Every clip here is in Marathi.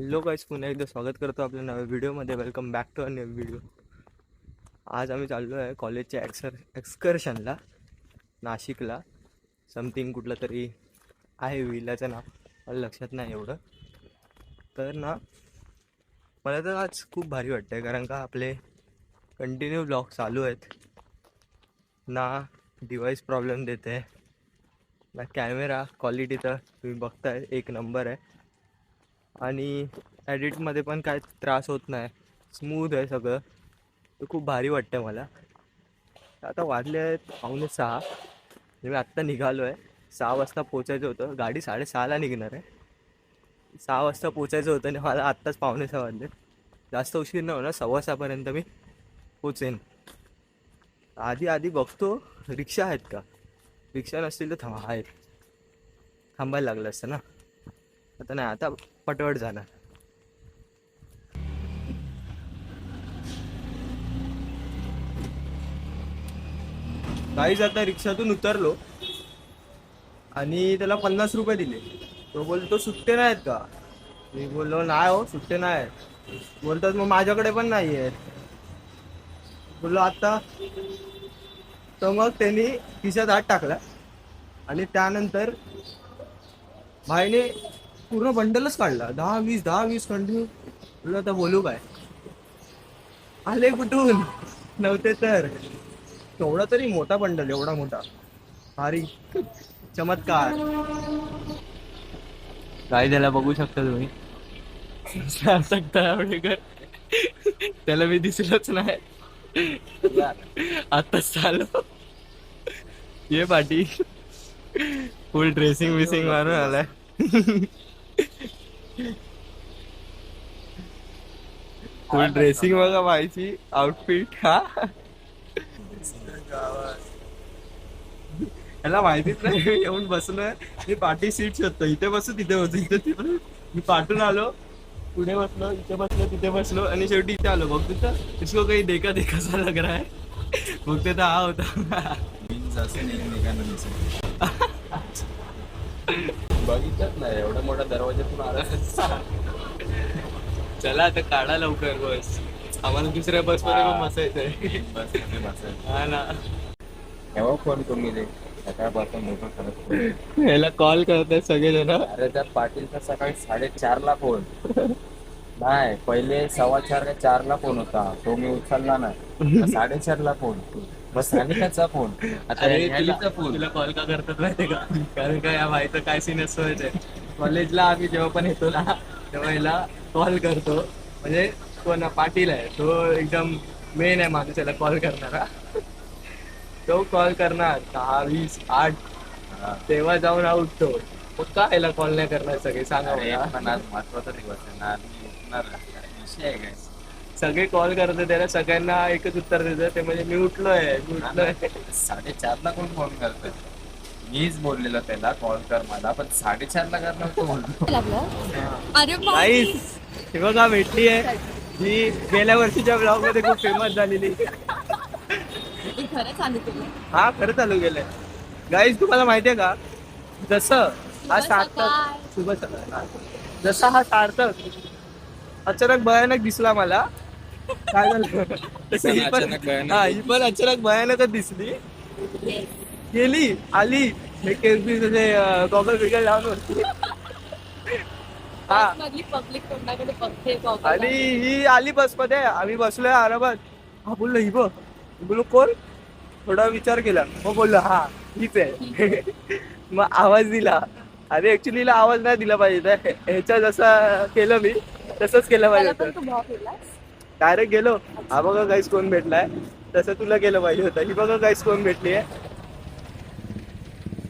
हॅलो गाईस, पुन्हा एकदा स्वागत करतो आपल्या नव्या व्हिडिओमध्ये. Welcome back to a new video. आज आम्ही चाललो आहे कॉलेजच्या एक्सकर्शनला नाशिकला. समथिंग कुठलं तरी आहे विल्याचं नाव, मला लक्षात नाही एवढं. तर ना मला तर आज खूप भारी वाटतं आहे, कारण का आपले कंटिन्यू ब्लॉग चालू आहेत. ना डिवाईस प्रॉब्लेम देते, ना कॅमेरा क्वालिटी तर तुम्ही बघताय एक नंबर आहे, आणि एडिटमध्ये पण काय त्रास होत नाही, स्मूथ आहे सगळं. तर खूप भारी वाटतं मला. आता वाजले आहेत 5:45. मी आत्ता निघालो आहे. 6 वाजता पोचायचं होतं, गाडी 6:30ला निघणार आहे. 6 वाजता पोचायचं होतं आणि मला आत्ताच 5:45 वाजले. जास्त उशीर न होणार, 6:15पर्यंत मी पोचेन. आधी आधी बघतो रिक्षा आहेत का. रिक्षा नसतील तर आहेत, थांबायला लागलं असतं ना. आता नाही, आता पटवट जाणार. काहीच आता रिक्षातून उतरलो आणि त्याला 50 रुपये दिले. तो बोलतो सुट्टे नाहीत का. मी बोललो नाही हो, सुट्टे नाही आहेत. बोलतात मग माझ्याकडे पण नाही आहेत. बोललो आता. तर मग त्यांनी खिशात हात टाकला आणि त्यानंतर भाईने पूर्ण बंडलच काढला. 10-20 कंटिन्यू. बोललो आता बोलू काय. आले कुठून नव्हते तर. तेवढा तरी मोठा बंडल, एवढा मोठा, भारी चमत्कार. काय त्याला बघू शकता तुम्ही. त्याला मी दिसलोच नाही. आताच चालू ये पाठी फुल ड्रेसिंग विसिंग मारून आलाय. फुल ड्रेसिंग बघा बाईची आउटफिट. हा याला माहितीच नाही येऊन बसलोय. मी पाठी सीट शोधतो, इथे बसू तिथे बसू, इथे तिथे. मी पाठून आलो, पुढे बसलो, इथे बसलो, तिथे बसलो, आणि शेवटी इथे आलो. बघ तिथं इसको काही देखा देखा सा लग रहा है. बघ ते तर हा होता. बघितलंच नाही, एवढा मोठा दरवाजातून आला. चला आता काढा लवकर बस, आम्हाला दुसऱ्या बस मध्ये पण बसायचंय. हा ना. केव्हा फोन तुम्ही दे सकाळपासून मोठं करत. याला कॉल करताय सगळेजण. अरे त्या पाटीलचा सकाळी 4:30ला फोन. नाही, पहिले 4:15 का 4ला फोन होता, तो मी उचलला नाही. 4:30ला फोन, बस सानिकाचा फोन, आता अरे ह्याचा फोन. तुला कॉल का करतात माहितीये का. कारण का या भाईचं काय सीन असतोय ते. कॉलेजला आम्ही जेव्हा पण येतो ना, तेव्हा याला कॉल करतो. म्हणजे कोण पाटील आहे तो, एकदम मेन आहे माणूस याला कॉल करणारा. तो कॉल करणार 10-20-8, तेव्हा जाऊन हा उठतो. मग का याला कॉल नाही करणार सगळे, सांगा अरे मला. पण आज महत्वाचा दिवस आहे ना, मी उठणार विषय आहे काय. सगळे कॉल करतात त्याला, सगळ्यांना एकच उत्तर देतं ते म्हणजे मी उठलोय, मी उठलोय. 4:30ला कोण फोन करतोय. मीच बोललेलो त्याला कॉल कर मला, पण 4:30ला करणार तो बोलतो. अरे गाईस, हे बघा भेटली आहे जी गेल्या वर्षीच्या ब्लॉग मध्ये खूप फेमस झालेली. खरं चालू केलं. हा खरं चालू गेलंय. गाईस, तुम्हाला माहितीये का, जसं हा सार्थक, शुभ सकाळ, जसा हा सार्थक अचानक भयानक दिसला मला, काय झालं तसं ही पण, हा ही पण अचानक भयानकच दिसली. गेली, आली, हे केसबी गॉगल बिगल लावून होती. हा, पब्लिक तोंडाकडे बघते. आणि ही आली बसमध्ये, आम्ही बसलोय आरामात. हा बोललो ही बघ. बोललो कोण. थोडा विचार केला, मग बोललो हा हीच आहे. मग आवाज दिला. अरे ऍक्च्युली आवाज नाही दिला पाहिजे, ह्याच्या जसं केलं मी तसंच केलं पाहिजे होतं. डायरेक्ट गेलो, हा बघा गाईस कोण भेटलाय, तसं तुला केलं पाहिजे होतं. ही बघा गाईस कोण भेटली आहे,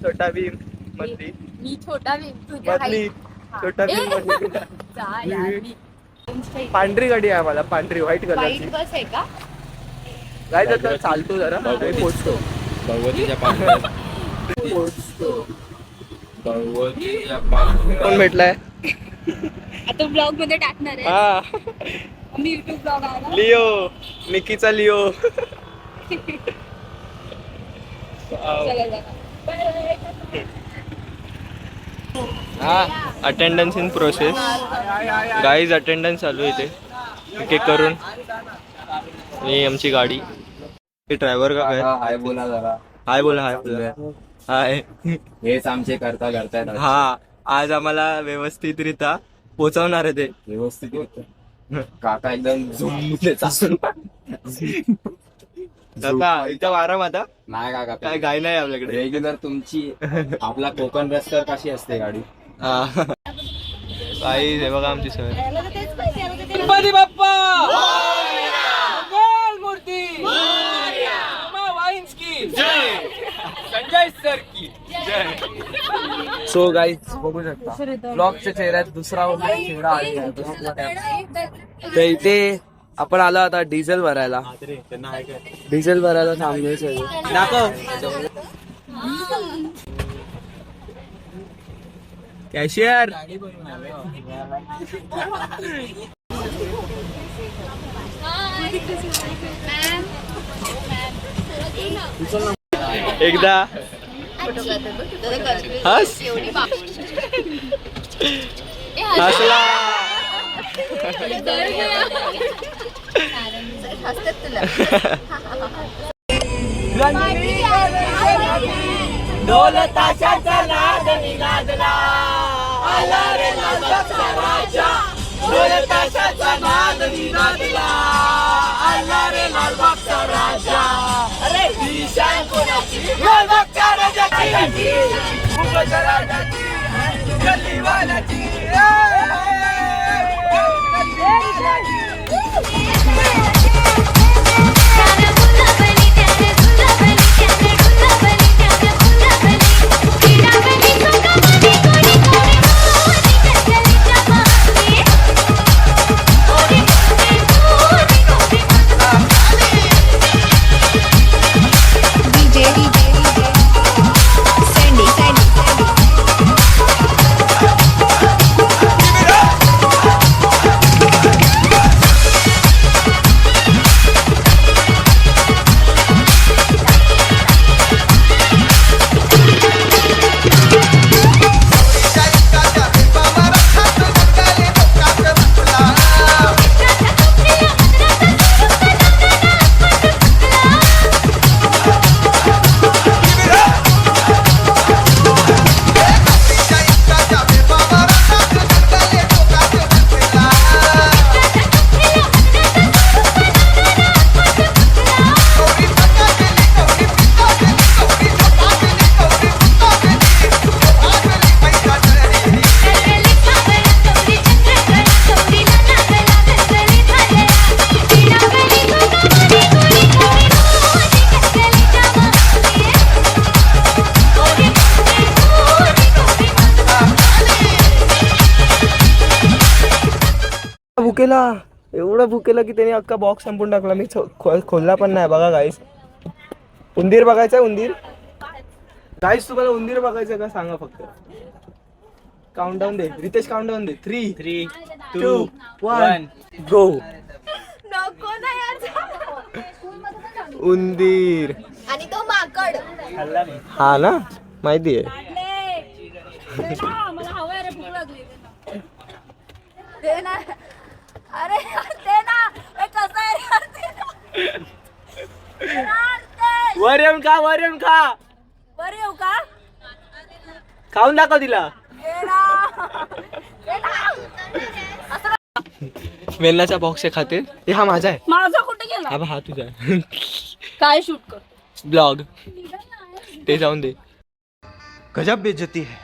छोटा भीम मधली. मी छोटा भीम तुझ्या मधली छोटा भीम मधली. जा यार, पांढरी गाडी आहे आम्हाला, पांढरी व्हाईट कलरची. वाईट बस आहे का. काय तर चालतो जरा आणि पोचतो. भगवतीच्या कोण भेटलाय. आता ब्लॉग मध्ये टाकणार आहे. हा, मी युट्यूब ब्लॉग आहे. लिओ, निकीचा लिओ. चला. Attendance in process guys. Attendance चालू आहे इथे एक एक करून. ही आमची गाडी. हे ड्रायव्हर का काय? हाय बोला जरा. हाय बोला. हाय बोला. हाय. हेच आमचे करतायत. हा आज आम्हाला व्यवस्थितरित्या पोचवणार आहे ते. व्यवस्थित काका एकदम झुमले चासून. काका इथं आराम आता. नाही काका काय गाय नाही आपल्याकडे. रेग्युलर तुमची आपला कोकण रस्त्यावर कशी असते गाडी. काही हे बघा आमची सवय. गणपती बाप्पा मंगल मूर्ती वाईन्स की जय, संजय सर की जय. सो गाईज बघू शकता ब्लॉगच्या चेहऱ्यात दुसरा चेहरा आलेला आहे. तर इथे आपण आलो आता डिझेल भरायला. डिझेल भरायला थांबलोय. दाखव कॅशियर. एकदा हस हसला. ढोल ताशाचा नाद निनादला आला रे लालबागचा राजा. ढोल ताशाचा नाद निनादला आला रे लालबागचा राजा. अरे ही शान कोणाची? लालबागच्या राजाची, मुघलच्या राजाची, गल्लीवाल्याची. भुकेला एवढा भुकेला की त्याने अख्खा बॉक्स संपून टाकला. मी खोलला पण नाही. बघा गाईस. उंदीर बघायचा. उंदीर गाईस तुम्हाला उंदीर बघायचं का सांगा फक्त. काउंटडाऊन दे रितेश. काउंटडाऊन दे. 3 2 1 गो. नको ना यार. उंदीर. आणि तो माकड. हा ना माहिती आहे. मला हवं रे. भूक लागली. दे ना. अरे दे ना. हे कसं आहे यार? दे ना. वर येऊन खा. वर येऊन खा. बरं येऊ का? खाऊन दाखव तिला. दे ना. दे ना. वेलनाचा बॉक्स आहे खाते. हे हा माझा आहे. माझा कुठे गेला? हा हा तुझा आहे. काय शूट कर? ब्लॉग ते जाऊन दे. गजब बेइज्जती है.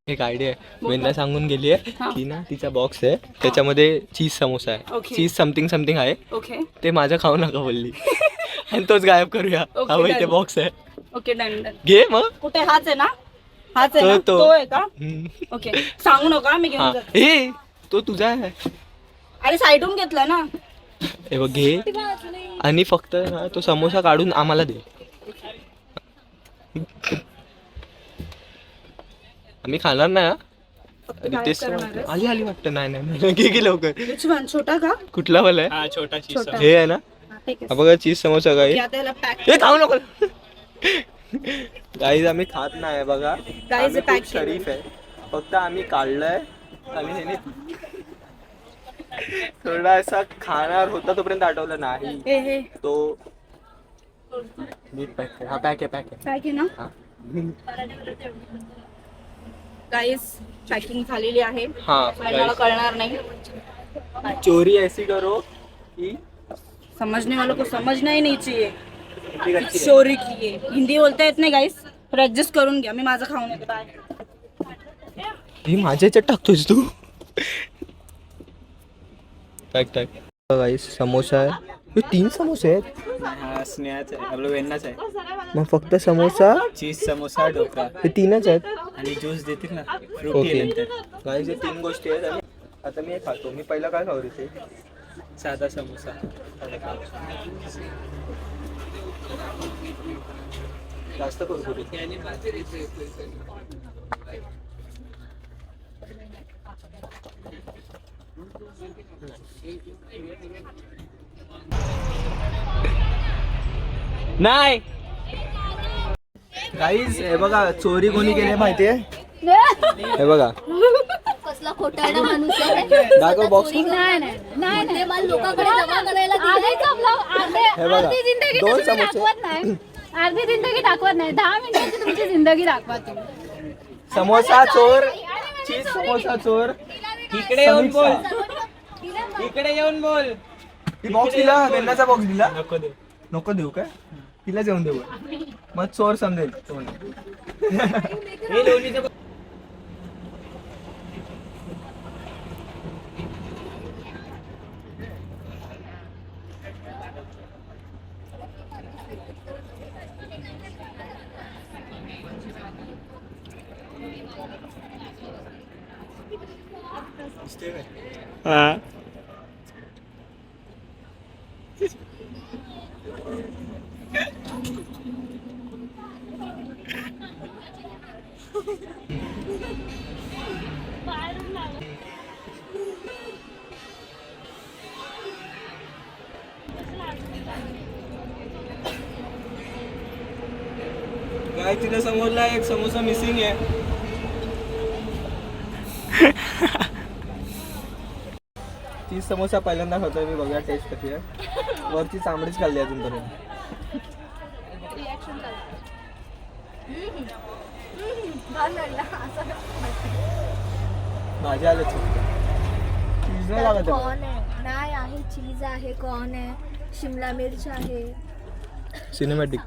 एक आयडिया आहे. वेलना सांगून गेली आहे की ना तिचा बॉक्स आहे त्याच्यामध्ये चीज समोसा आहे. चीज समथिंग आहे. ओके ते माझं खाऊ नका बोलली. आणि तोच गायब करूया. हा इथे बॉक्स आहे. Okay done. घे मग. कुठे? हाच आहे ना? हाच आहे ना? तो. तो आहे का? हम्म. ओके सांगू नका. मी घेऊन जाते. हे तो तुझा आहे. अरे साईडून घेतला ना. हे बघ घे. आणि फक्त ना तो समोसा काढून आम्हाला दे. आम्ही खाणार नाही. रितेश आली वाटतं. नाही घे लवकर. छोटा का? कुठला वाला आहे? छोटा. हे आहे ना. हा बघा चीज समोसा काय. हे खाऊ नको. गाईज आम्ही खात नाही. बघा आम्ही खूप शरीफ आहे. फक्त आम्ही काढलंय आणि ह्याने थोडासा खाणार होता तोपर्यंत आठवलं नाही तो नीट पॅक आहे. हा पॅक आहे काय की ना हा. गाईस पॅकिंग झालेली आहे हा मला कळणार नाही चोरी ऐसी करो की समझने वालों को समझना ही नहीं चाहिए ती कच्ची आहे. चोरी की आहे हिंदी बोलता येत नाही गाईस तर ऍडजस्ट करून घ्या मी माझं खाऊन येते बाय ही माझ्या याच्यात टाकतोस तू टाक टाक गाईस समोसा आहे हे 3 समोसे आहेत हा स्नेहाच आहे आपलं वेन्नाच आहे मग फक्त समोसा चीज समोसा ढोकळा हे 3च आहेत आणि ज्यूस देतील ना ओके फ्रुटी नंतर गाईस हे 3 गोष्टी आहेत आणि आता मी हे खातो मी पहिला काय खाऊ रे ते साधा समोसा जास्त कुरकुरीत नाही गाईज हे बघा चोरी कोणी केली माहितीये हे बघा कसला खोटारडा माणूस आहे दाखव बॉक्स नाही मला लोकांकडे जमा करायला हे बघा जिंदगी 2 समोसे अर्धी जिंदगी दाखवत नाही 10 मिनिटाची तुमची जिंदगी दाखवा तुम्ही समोसा चोर चीज समोसा चोर इकडे येऊन बोल समीक्षा. इकडे येऊन बोल ती बॉक्स दिला वेन्नाचा बॉक्स दिला नको देऊ नको देऊ काय तिला जेवण देऊ मग चोर समजेल तो हे लोणीचं काय तिला समोरला एक समोसा मिसिंग आहे ती समोसा पहिल्यांदा खातोय मी बघा टेस्ट कशी आहे वरची चांबडीच खाल्ली अजूनपर्यंत माझ्या आलं चीज नाही लागत आहे. कॉर्न आहे नाही आहे चीज आहे कॉर्न आहे शिमला मिर्च आहे सिनेमॅटिक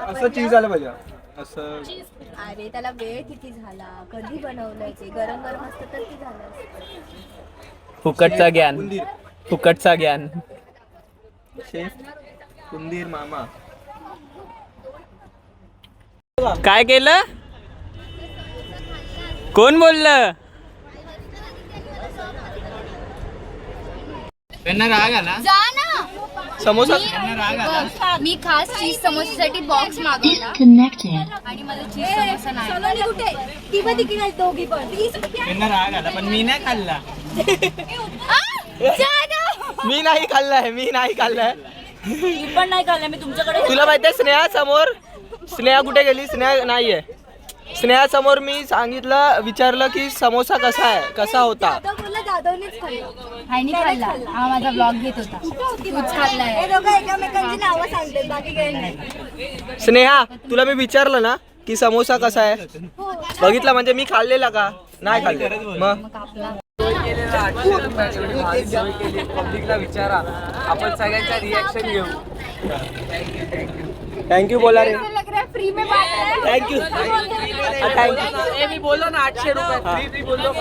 असं चीज आलं पाहिजे असं अरे त्याला वेळ किती झाला कधी बनवलंय ते गरम गरम असतं तर ते झालं असतं. फुकटचा ज्ञान कुंदीर फुकटचा ज्ञान शेफ कुंदीर मामा काय केलं कोण बोललं त्यांना राग आला जा ना समोसा मी खास चीज समोसासाठी बॉक्स मागवला आणि मला चीज समोसा नाही कुठे ती पण तिकडे आहे दोघी पण त्यांना राग आला पण मी नाही खाल्ला मी नाही खाल्लाय मी पण नाही खाल्लं मी तुमच्याकडे तुला माहितीये स्नेहा समोर स्नेहा कुठे गेली स्नेहा नाहीये स्नेहा समोर मी सांगितलं विचारलं की समोसा कसा होता जाधवनेच खाल्ला हायनी खाल्ला हा माझा ब्लॉग घेत होता तूच खाल्लाय हे दोघं एकमेकांची नावं सांगतात बाकी काही नाही स्नेहा तुला मी विचारलं ना की समोसा कसा आहे बघितला म्हणजे मी खाल्लेला का नाही खाल्ले मग पब्लिकला विचारा आपण सगळ्यांचा रिॲक्शन घेऊ थँक्यू बोला रे फ्री में बात है थँक्यू थँक्यू मी बोललो ना 800 रुपये मी बोललो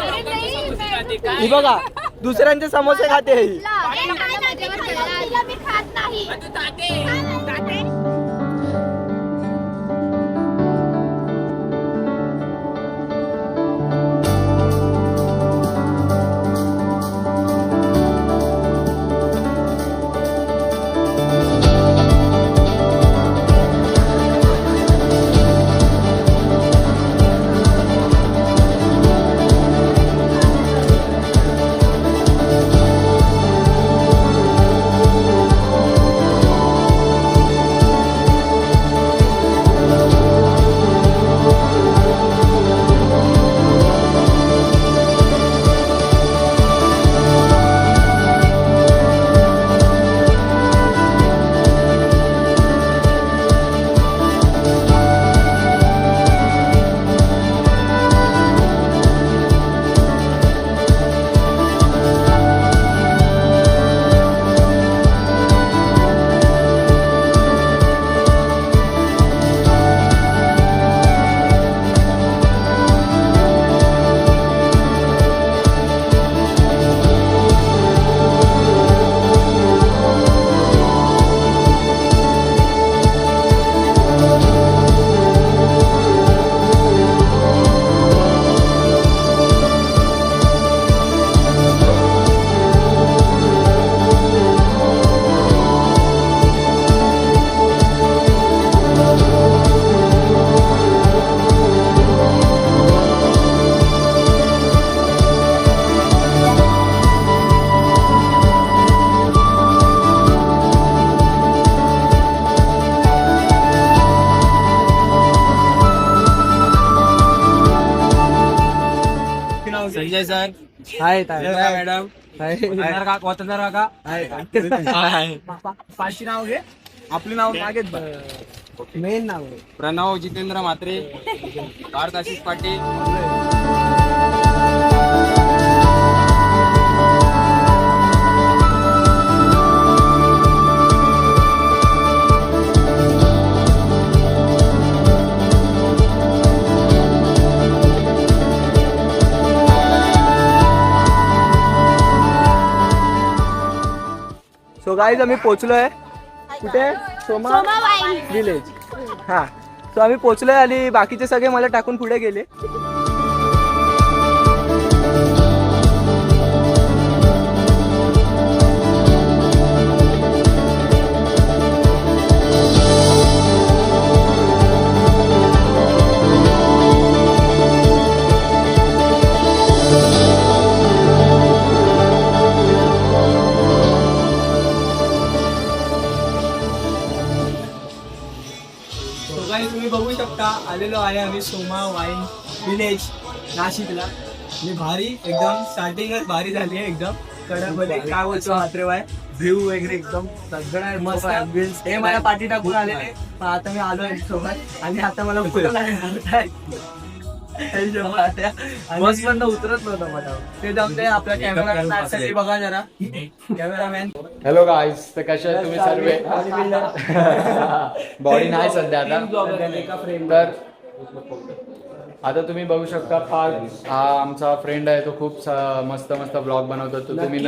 ही बघा दुसऱ्यांचे समोसे खाते ही मी खात नाही संजय सर हाय मॅडम वतनदार काका पाचशे नाव घे आपले नाव मागेच मेन नाव प्रणव जितेंद्र म्हात्रे पार्थ आशिष पाटील सो गाईज आम्ही पोचलोय कुठे सोमा विलेज. हा सो आम्ही पोचलोय आणि बाकीचे सगळे मला टाकून पुढे गेले. तुम्ही बघू शकता आलेलो आहे आम्ही सोमा वाईन विलेज नाशिकला. आणि भारी एकदम स्टार्टिंगच भारी झाली आहे एकदम कडकमध्ये काय बोलतो हात्रेवाय व्ह्यू वगैरे एकदम सगळं मस्त ॲम्बियन्स. हे मला पाठी टाकून आलेले पण आता मी आलोय सोबत आणि आता मला बस पण उतरत नव्हतं मला ते जमते. आपल्या कॅमेरा बघा जरा कॅमेरामॅन. हॅलो गाईज, तर कशा आहे तुम्ही सर्व? बॉडी नाही सध्या आता. तर आता तुम्ही बघू शकता फार हा आमचा फ्रेंड आहे, तो खूप मस्त मस्त ब्लॉग बनवतो. तो तुम्ही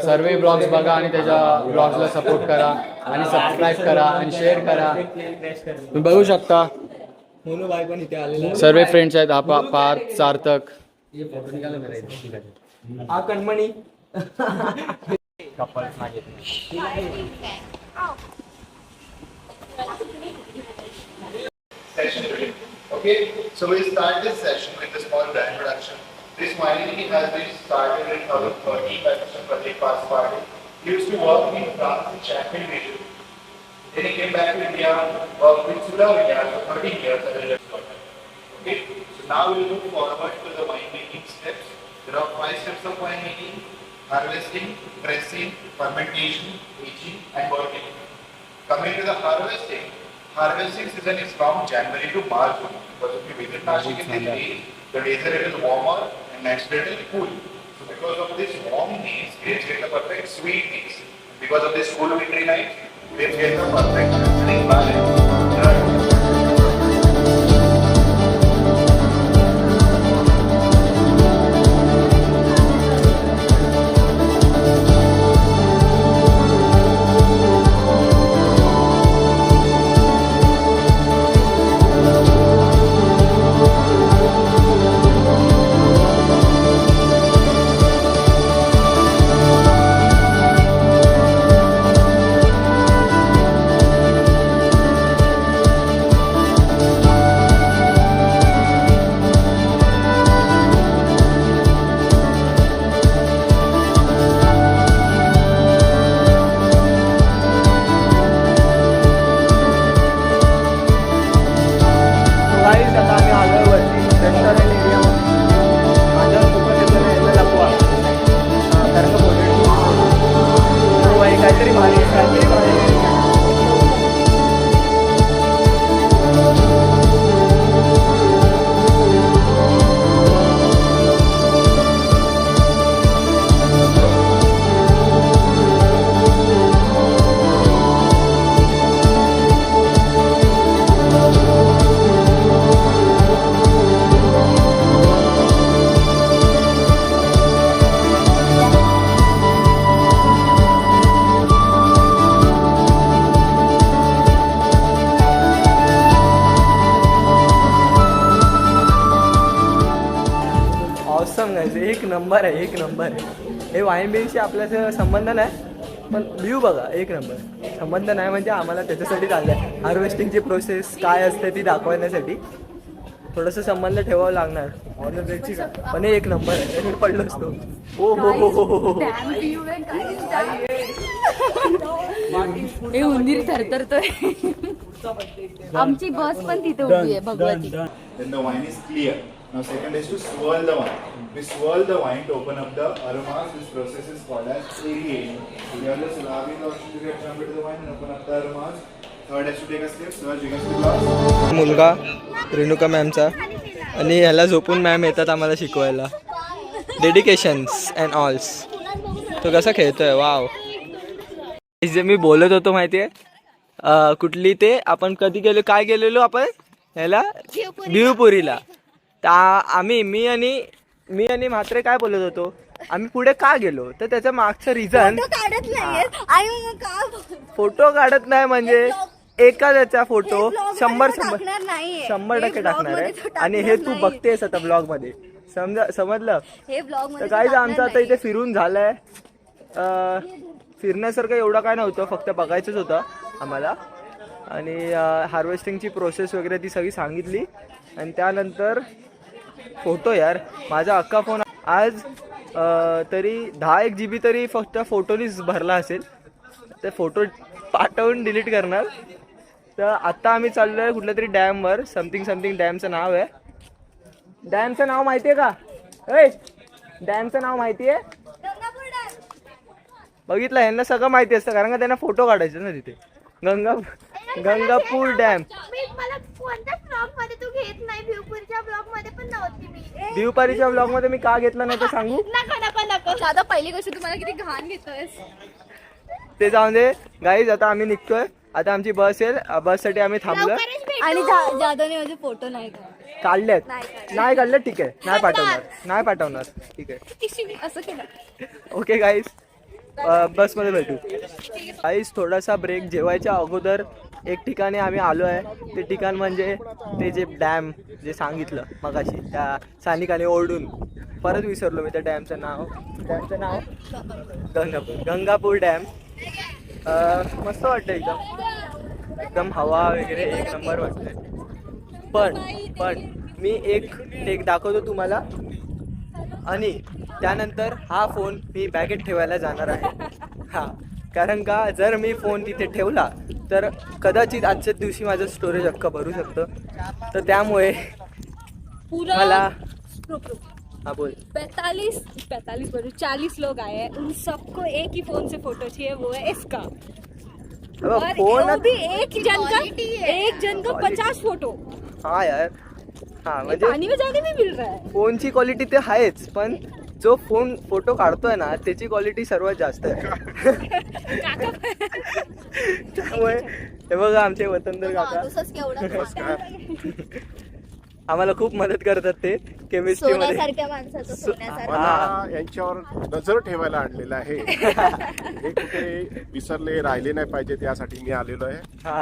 सर्व ब्लॉग्स बघा आणि त्याच्या ब्लॉग्सला सपोर्ट करा आणि सबस्क्राईब करा आणि शेअर करा. तुम्ही बघू शकता सर्व फ्रेंड्स आहेत. हा पार्थ, सार्थक, हा कणमणी. Okay, so we'll start this session with a small brand introduction. This winery has been started in 2013 by Mr. Pradeep Paswade. He used to work in France in Champagne region. Then he came back to India, worked with Sula India for 13 years as a restaurateur. Okay, so now we'll look forward to the winemaking steps. There are 5 steps of winemaking: harvesting, pressing, fermentation, aging, and working. Coming to the harvesting season is from January to March. Because if you visit Nashik in this day, the days are a little warmer and nights are a little cool. So because of this warm days, grapes get the perfect sweet taste. Because of this cool wintry night, grapes get the perfect drink balance. एक नंबर आहे, एक नंबर आहे. हे वाईन बिनशी आपल्याचा संबंध नाही पण व्ह्यू बघा एक नंबर. संबंध नाही म्हणजे आम्हाला त्याच्यासाठी चाललं आहे हार्वेस्टिंगची प्रोसेस काय असते ती दाखवण्यासाठी थोडंसं संबंध ठेवावं लागणार. पण हे एक नंबर आहे. पडलो असतो. हो हो हो हो हो. हे उंदीर थरथरतोय. आमची बस पण तिथे उभी आहे Bhagwati. Then the wine is clear. Now second is to swirl the wine. We swirl the wine to open up the aromas. This process is called as aeration. You are just allowing the oxygen to get jump into the wine and open up the aromas. Third has to take a step. Third begins to glass. मुलगा रेणुका मॅमचा आणि ह्याला झोपून मॅम येतात आम्हाला शिकवायला. डेडिकेशन्स अँड ऑल्स. तो कसा खेळतोय वाव. जे मी बोलत होतो माहितीये कुठली ते आपण कधी गेलो काय गेलेलो आपण ह्याला भिवपुरीला. आम्ही मी आणि म्हात्रे काय बोलत होतो आम्ही पुढे का गेलो तर त्याचं मागचं रिझन काढत नाहीये फोटो काढत नाही म्हणजे एखाद्याचा फोटो 100% नाहीये 100% टाकणार आहे आणि हे तू बघतेस आता ब्लॉग मध्ये समजलं. हे ब्लॉग तर काय आमचं आता इथे फिरून झालंय. फिरण्यासारखं एवढं काय नव्हतं फक्त बघायचंच होतं आम्हाला आणि हार्वेस्टिंगची प्रोसेस वगैरे ती सगळी सांगितली आणि त्यानंतर फोटो यार माझा अख्खा फोन आज तरी 10 GB तरी फक्त फोटोनीच भरला असेल. ते फोटो पाठवून डिलीट करणार. तर आत्ता आम्ही चाललो आहे कुठल्या तरी डॅमवर. समथिंग डॅमचं नाव आहे. डॅमचं नाव माहिती आहे का? डॅमचं नाव माहिती आहे? बघितलं यांना सगळं माहिती असतं कारण का त्यांना फोटो काढायचे ना तिथे. गंगापूर डॅम. मला कोणत्या ब्लॉग मध्ये तू घेत नाही. भिवपुरीच्या ब्लॉग मध्ये पण नव्हती मी. भिवपारीच्या ब्लॉग मध्ये मी का घेतला नाही ते सांगू. नको दादा पहिली गोष्ट तुम्हाला किती घाण घेतोयस. ते जाऊन दे गाईज. आता आम्ही निघतोय. आता आमची बस येईल. बससाठी आम्ही थांबलो आणि जाधवने माझे फोटो नाही काढलेत. नाही काढले ठीक आहे. नाही पाठवणार ठीक आहे. असं केलं. ओके गाईज बसमध्ये भेटू. गाईज थोडासा ब्रेक. जेवायच्या अगोदर एक ठिकाणी आम्ही आलो आहे. ते ठिकाण म्हणजे ते जे डॅम जे सांगितलं मगाशी त्या सानिकाने ओरडून परत विसरलो मी त्या डॅमचं नाव गंगापूर डॅम. मस्त वाटतं एकदम हवा वगैरे एक नंबर वाटतंय. पण मी एक टेक दाखवतो तुम्हाला आणि त्यानंतर हा फोन मी बॅगेत ठेवायला जाणार आहे. हा कारण का जर मी फोन तिथे ठेवला तर कदाचित आजच्याच दिवशी माझं स्टोरेज अख्खा भरू शकतं. तर त्यामुळे मला हाँ बोल 40 लोग आए हैं. उन सबको एक ही फोन से फोटो चाहिए. वो है इसका. अब फोन वो भी एक जन का 50 फोटो. हाँ यार. हाँ म्हणजे पानी में जाने में मिल रहा है. फोनची क्वालिटी ते आहेच पण जो फोन फोटो काढतोय ना त्याची क्वालिटी सर्वात जास्त आहे. त्यामुळे हे बघा आमचे वतनदार काका आम्हाला खूप मदत करतात. ते केमिस्ट्री मध्ये सोन्यासारख्या माणसाचं सोन्यासारखं. मला यांच्यावर नजर ठेवायला आणलेलं आहे. हे कुठे विसरले राहिले नाही पाहिजे त्यासाठी मी आलेलो आहे. हा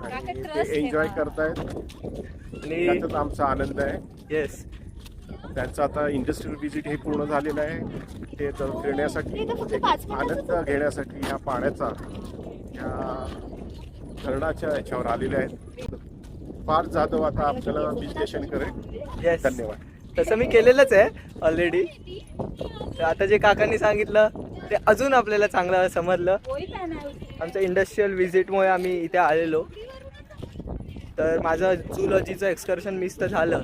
आणि ते एन्जॉय करतायत आणि त्याचाच आमचा आनंद आहे. येस त्यांचं आता इंडस्ट्रियल व्हिजिट हे पूर्ण झालेलं आहे. ते तर फिरण्यासाठी एक आनंद घेण्यासाठी ह्या पाण्याचा ह्या धरणाच्या याच्यावर आलेले आहेत. फार जाधव आता आपल्याला विश्लेषण करेल. येस धन्यवाद. तसं मी केलेलंच आहे ऑलरेडी. तर आता जे काकांनी सांगितलं ते अजून आपल्याला चांगलं समजलं. आमच्या इंडस्ट्रियल व्हिजिटमुळे आम्ही इथे आलेलो. तर माझं झूलॉजीचं एक्सकर्शन मिस तर झालं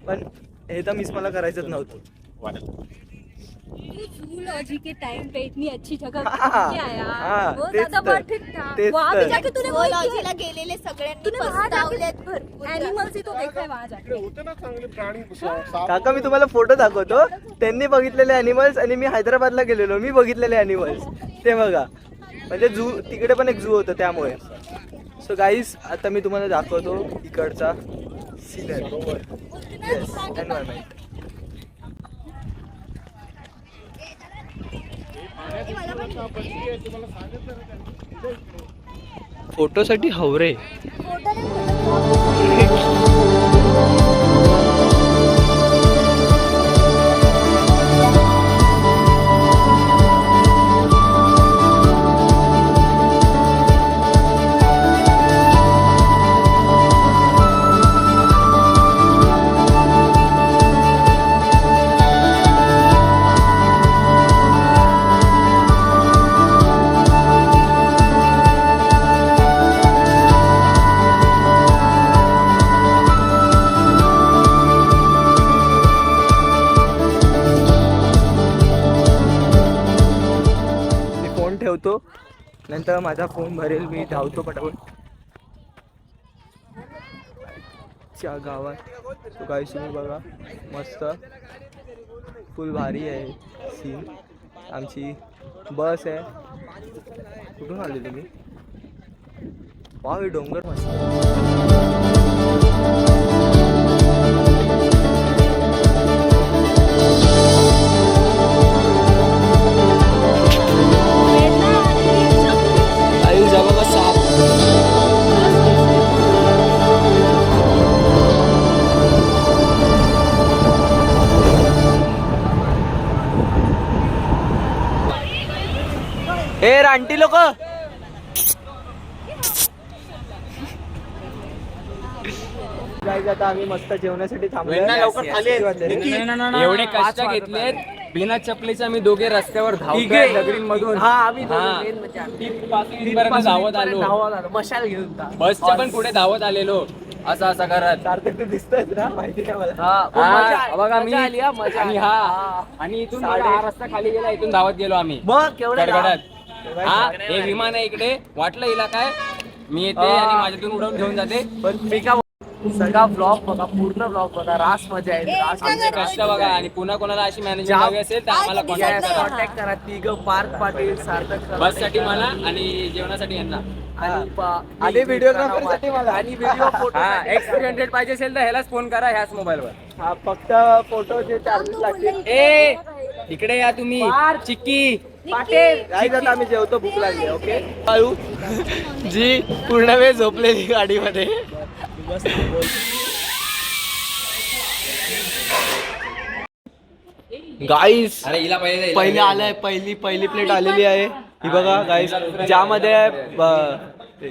पण हे तर मिस मला करायचंच नव्हतं. जूलॉजी के टाइम पे इतनी अच्छी जगह हाँ, क्या यार. हाँ, बहुत तेच ज्यादा तर, परफेक्ट था. तेच वहाँ पे तर. जाके तूने वो लॉजीला गेलेले सगळ्यांनी तूने वहाँ पस्तावलेत जाके भरपूर. एनिमल्स ही तो देखा है वहाँ जाके. होते ना चांगले प्राणी साप काका मी तुम्हाला फोटो दाखवतो. त्यांनी बघितलेले अॅनिमल्स आणि मी हैदराबादला गेलेलो मी बघितलेले अॅनिमल्स ते बघा. म्हणजे झू तिकडे पण एक झू होतं त्यामुळे. सो गाईज आता मी तुम्हाला दाखवतो इकडचा सिनरी एन्व्हायरमेंट. फोटोसाठी हवरे. नंतर माझा फोन भरेल, मी धावतो पटापट च्या गावात. तो काय तुम्ही बघा, मस्त फुल भारी आहे सीन. आमची बस आहे. कुठून आले तुम्ही? वाव, हे डोंगर मस्त. आई जा बघा साप. ए रानटी लोक, आता आम्ही मस्त जेवणासाठी थांबलोय. एवढे कष्ट घेतलेत, बिना चपलीचे आम्ही दोघे रस्त्यावर धावतोय नगरीमधून. तिथपर्यंत धावत आलो, मशाल घेऊन बसच्या पण पुढे धावत आलेलो, असं करत. सार्थक तू दिसतोय ना, माहिती नाही मला. हा, बघा मी आणि आणि इथून हा रस्ता खाली गेला, इथून धावत गेलो आम्ही मग केवढं गडगडात. हा, हे विमान आहे इकडे, वाटलं हिला काय मी येते आणि माझ्यातून उडवून घेऊन जाते. पण मी का सगळा ब्लॉग बघा, पूर्ण ब्लॉग बघा, रास मजा आहे. आमचे कष्ट बघा. आणि पुन्हा कोणाला अशी मॅनेजमेंट हवी असेल तर आम्हाला कॉन्टॅक्ट करा. तिघ पार्थ पाटील, सार्थक बस साठी मला आणि जेवणासाठी यांना. आणि व्हिडिओग्राफरसाठी मला. आणि व्हिडिओ फोटो एक्सपिरियन्स पाहिजे असेल तर ह्यालाच फोन करा, ह्याच मोबाईलवर. हा, फक्त फोटोचे चार्जेस लागतील. ए इकडे या तुम्ही, चिक्की काय जाता, आम्ही जेवतो, भूक लागली. ओके बाळू जी पूर्ण वेळ झोपलेली गाडीमध्ये. गाईस अरे हिला पहिले आलंय, पहिली प्लेट आलेली आहे ही बघा गाईस, ज्यामध्ये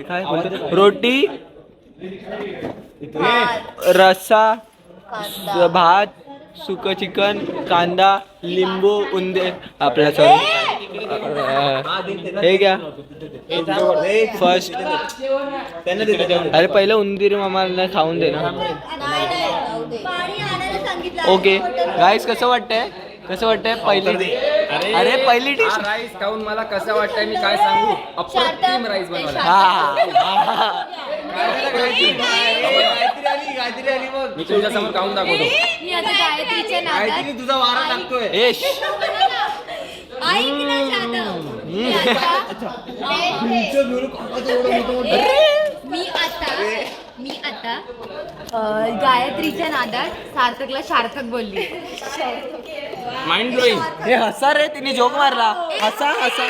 काय बोलतो, रोटी, रस्सा, भात, सुकं चिकन, कांदा, लिंबू, उंदे आपल्या सॉरी हे घ्या फर्स्ट. अरे पहिलं उंदीर मामाला खाऊन दे ना. ओके गाईस, कसं वाटतंय पहिली? अरे पहिली डिश राईस खाऊन मला कसं वाटतंय मी काय सांगू, अप्रतिम राईस बनवला. मी तुमच्या समोर खाऊन दाखवतो. मी आता गायत्रीच्या नादात तुझा वारा टाकतोय. ऐक ना जाधव. मी आता गायत्रीच्या नादात सार्थकला सार्थक बोलली. Mind blowing. हे हसा रे, तिने जोक मारला. हसा हसा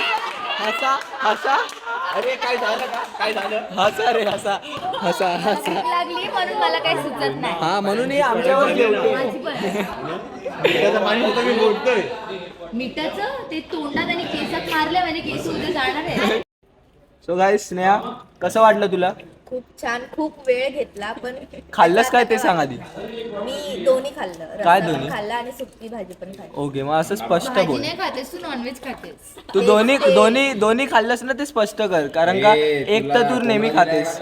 हसा हसा. अरे काय झालं का, काय झालं? हसा रे, हसा हसा हसा. भूक लागली म्हणून मला काही सुचत नाही. हा, म्हणून हे आमच्यावर जेवते. माझी पण मी बोलतोय. मिठाचं ते तोंडात आणि केसात मारलं म्हणजे केस उद्या जाणार आहे. सो गाईस, स्नेहा कसं वाटलं तुला? खूप छान, खूप वेळ घेतला, पण खाल्लंस काय ते सांग आधी. मी दोन्ही खाल्लं. काय रस्सा दोन्ही? पण खाल्ला आणि सुकी भाजी पण खाल्ली. ओके, मग असं स्पष्ट भाजी बोल. नाही खातेस तू, नॉनव्हेज खातेस. तू दोन्ही खाल्लंस ना, ते स्पष्ट कर, कारण का एक तर तू नेहमी खातेस.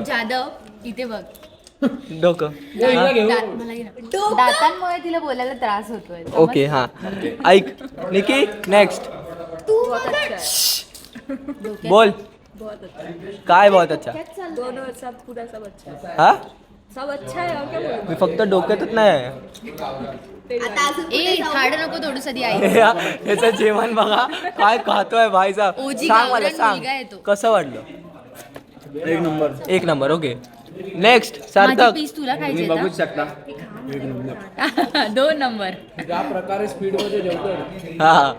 जाधव इथे बघ. डोकं. दातांमुळे तिला बोलायला त्रास होतोय. ओके, हा ऐक निकी, नेक्स्ट बोल. काय बहुत अच्छा. दोनों सब पूरा सब अच्छा, हा, सब अच्छा है. और क्या बोलूं? मी फक्त डोक्यातच नाही. आता अजून ए हाड नको थोडू सदी आई. याचं जेवण बघा काय खातोय भाईचा. ओजी सांग मला, गावरान सांग मुलगा आहे तो. कसं वाटलं? एक नंबर. ओके, नेक्स्ट माझी सार्थक. पीस तुला तुम्ही खायचे बघूच शकता 2 नंबर. ज्या प्रकारे स्पीड मध्ये जेवतोय हा,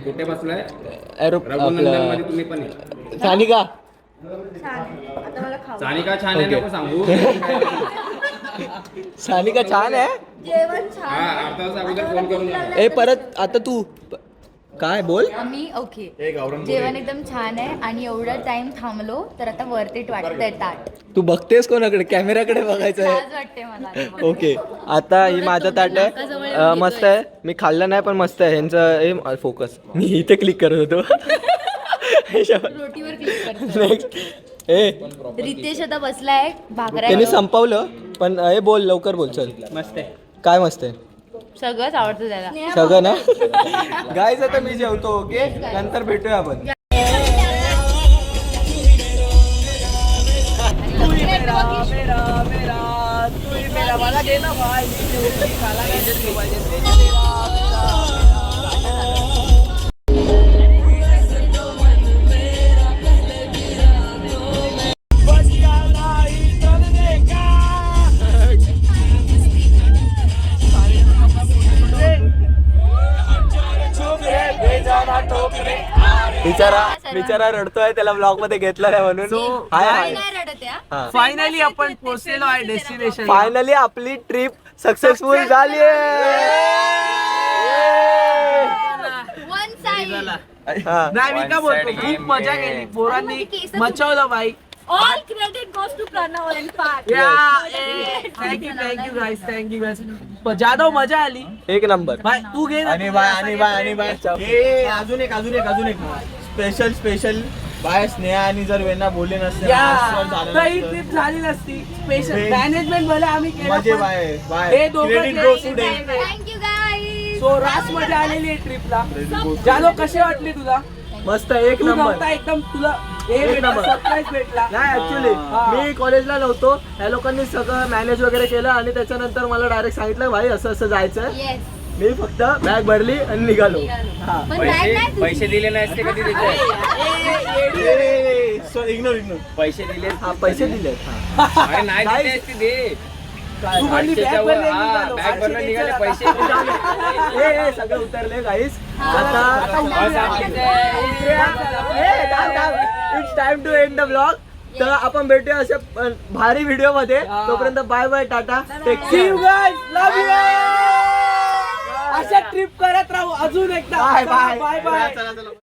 कुठे बसलाय रघुनंदन रघुनंदन मध्ये तुम्ही पण आहे. सानिका. आता मला खाऊ. सानिका छान आहे Okay. नको सांगू. सानिका छान आहे. जेवण छान. हा, अर्धा तास अगोदर फोन करून जा. ए परत आता तू काय बोल. आम्ही ओके, जेवण एकदम छान आहे आणि एवढा टाइम थांबलो तर आता वरती वाटतंय ताट. तू बघतेस कोणाकडे? कॅमेराकडे बघायचं लाज आहे. वाटते मला आता बघून. ओके, आता ही माझं ताट आहे. मस्त आहे, मी खाल्लं नाही पण मस्त आहे. ह्यांचं हे फोकस मी इथे क्लिक करत होतो. रोटीवर क्लिक करतो. नेक्स्ट ए, रितेश आता बसलाय भाकऱ्या त्यांनी घेऊन. संपवलं पण हे बोल लवकर बोल. चल, मस्त आहे. काय मस्त आहे? सगळंच आवडतं त्याला. सगळं ना गाईज आता मी जेवतो ओके नंतर भेटूया आपण. बिचारा रडतोय त्याला ब्लॉग मध्ये घेतलं नाही म्हणून. नाही रडत आहे, हा. फायनली आपण पोहोचलेलो आहे डेस्टिनेशन. फायनली आपली ट्रिप सक्सेसफुल झाली One side. नाही मी काय बोलतो खूप मजा केली पोरांनी मचवलं बाई. All credit goes to Pranav and Parth. Thank you guys thank you guys. Jadhav मजा आली एक नंबर. बाय तू घे ना. आणि बाय अजून एक स्पेशल बाय स्नेहा आणि जर वेना बोलले नसते या आज झालं तर ही नसतं. ट्रिप झाली नसती. स्पेशल मॅनेजमेंट भले आम्ही मजे केलं बाय हे दोघं क्रेडिट गोस टू डे. Thank you guys. सो रास मजा आलेली आहे ट्रिपला. जाधव कशी वाटली तुला? मस्त एक तू नंबर. नव्हता एकदम तुला एक नंबर. सरप्राईज भेटला. नाही ऍक्च्युली मी कॉलेजला नव्हतो या लोकांनी सगळं मॅनेज वगैरे केलं आणि त्याच्यानंतर मला डायरेक्ट सांगितलं भाई असं असं जायचं. Yes. मी फक्त बॅग भरली आणि निघालो. पण bag नाही पैसे दिले नसते कधी त्याचे इग्नोर पैसे दिले हा पैसे दिले. अरे नाही दिले असते दे. तू म्हणली बॅग भरली आणि निघालो. बॅग भरलं निघाले पैसे सगळे उतरले guys. It's time to end the blog. तर आपण भेटूया अशा भारी व्हिडिओ मध्ये. तोपर्यंत bye bye tata take See you guys. Love you. अशा ट्रिप करत राहू अजून एकदा. Bye bye bye. चला